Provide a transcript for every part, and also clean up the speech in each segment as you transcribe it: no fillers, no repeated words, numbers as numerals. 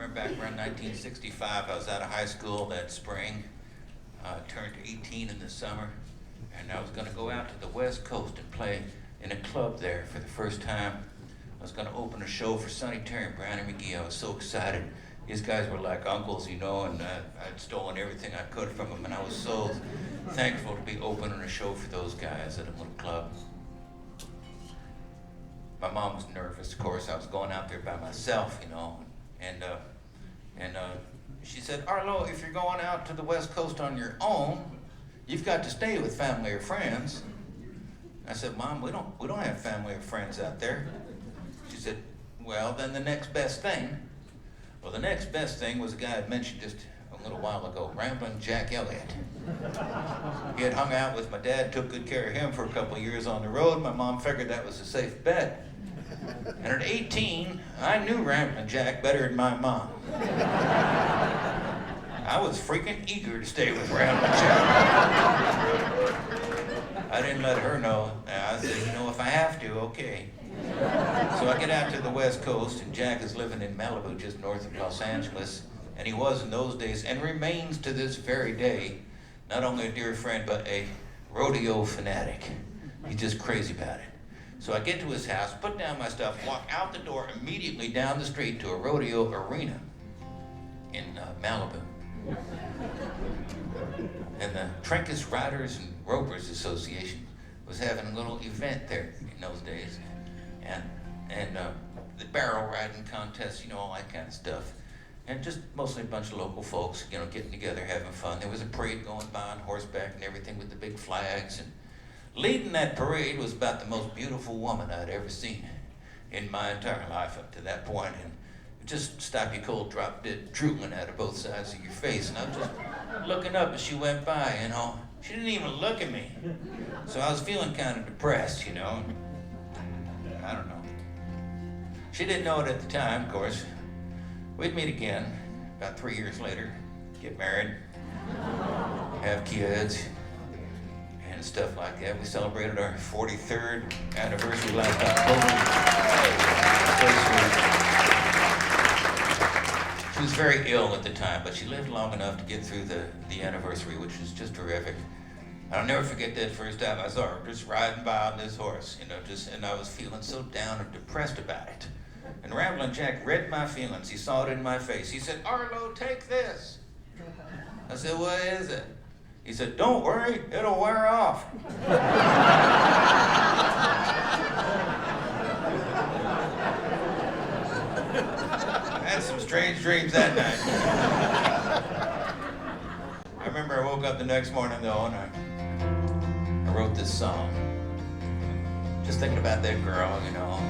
remember back around 1965, I was out of high school that spring, turned 18 in the summer, and I was going to go out to the West Coast and play in a club there for the first time. I was going to open a show for Sonny Terry and Brownie McGee. I was so excited. These guys were like uncles, you know, and I'd stolen everything I could from them, and I was so thankful to be opening a show for those guys at a little club. My mom was nervous, of course. I was going out there by myself, you know, and she said, Arlo, if you're going out to the West Coast on your own, you've got to stay with family or friends. I said, Mom, we don't have family or friends out there. She said, well, then the next best thing. Well, the next best thing was a guy I mentioned just a little while ago, Ramblin' Jack Elliott. He had hung out with my dad, took good care of him for a couple of years on the road. My mom figured that was a safe bet. And at 18, I knew Ramblin' Jack better than my mom. I was freaking eager to stay with Ramblin' Jack. I didn't let her know. I said, you know, if I have to, okay. So I get out to the West Coast, and Jack is living in Malibu, just north of Los Angeles. And he was in those days, and remains to this very day, not only a dear friend, but a rodeo fanatic. He's just crazy about it. So I get to his house, put down my stuff, walk out the door immediately down the street to a rodeo arena in Malibu. And the Trinkus Riders and Ropers Association was having a little event there in those days. And the barrel riding contests, you know, all that kind of stuff. And just mostly a bunch of local folks, you know, getting together, having fun. There was a parade going by on horseback and everything with the big flags. And leading that parade was about the most beautiful woman I'd ever seen in my entire life up to that point. And it just stop you cold, drop dead, drooling out of both sides of your face. And I was just looking up as she went by, you know. She didn't even look at me. So I was feeling kind of depressed, you know. I don't know. She didn't know it at the time, of course. We'd meet again about 3 years later, get married, have kids, and stuff like that. We celebrated our 43rd anniversary last October. She was very ill at the time, but she lived long enough to get through the anniversary, which was just terrific. I'll never forget that first time I saw her, just riding by on this horse, you know, and I was feeling so down and depressed about it. And Ramblin' Jack read my feelings. He saw it in my face. He said, Arlo, take this. I said, what is it? He said, don't worry, it'll wear off. I had some strange dreams that night. I remember I woke up the next morning, though, and I wrote this song. Just thinking about that girl, you know.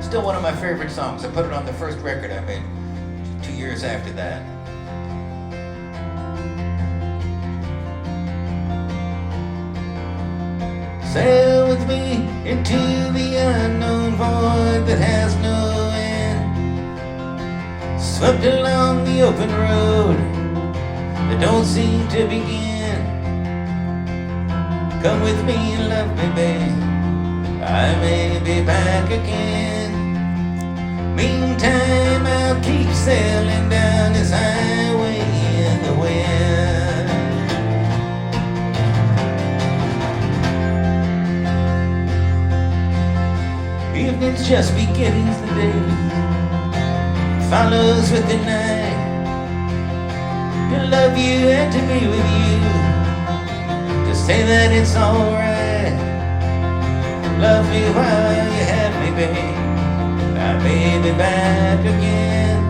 Still one of my favorite songs. I put it on the first record I made 2 years after that. Sail with me into the unknown void that has no end. Swept along the open road that don't seem to begin. Come with me and love me, babe. I may be back again. Meantime, I'll keep sailing down this highway in the wind. Evenings just begins the day, follows with the night. To love you and to be with you, to say that it's alright. Love me while you have me, babe. I may be back again.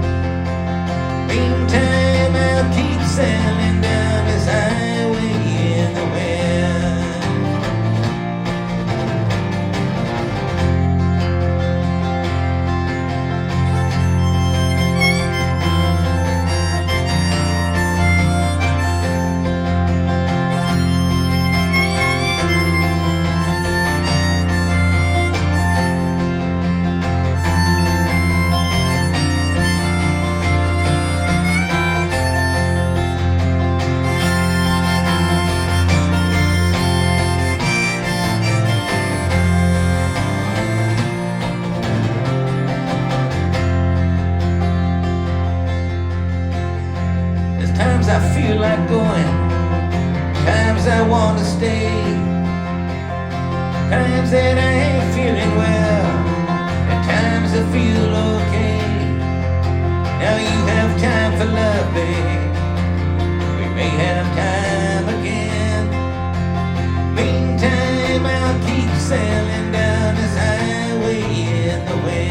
Meantime, I'll keep sailing down this highway in the wind. I feel like going, times I want to stay, times that I ain't feeling well, and times I feel okay. Now you have time for love, babe. We may have time again. Meantime, I'll keep sailing down this highway in the wind.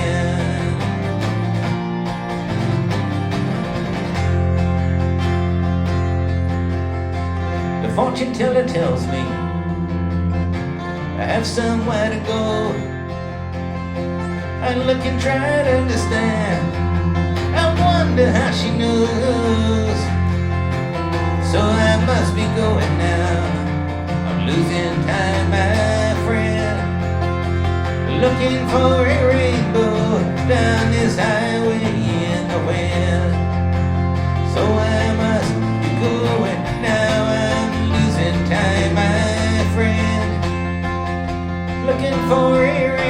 The fortune teller tells me I have somewhere to go. I look and try to understand. I wonder how she knows. So I must be going now. I'm losing time, my friend, looking for a rainbow down this highway in the wind. So I must be going now. I'm losing time, my friend, looking for a rainbow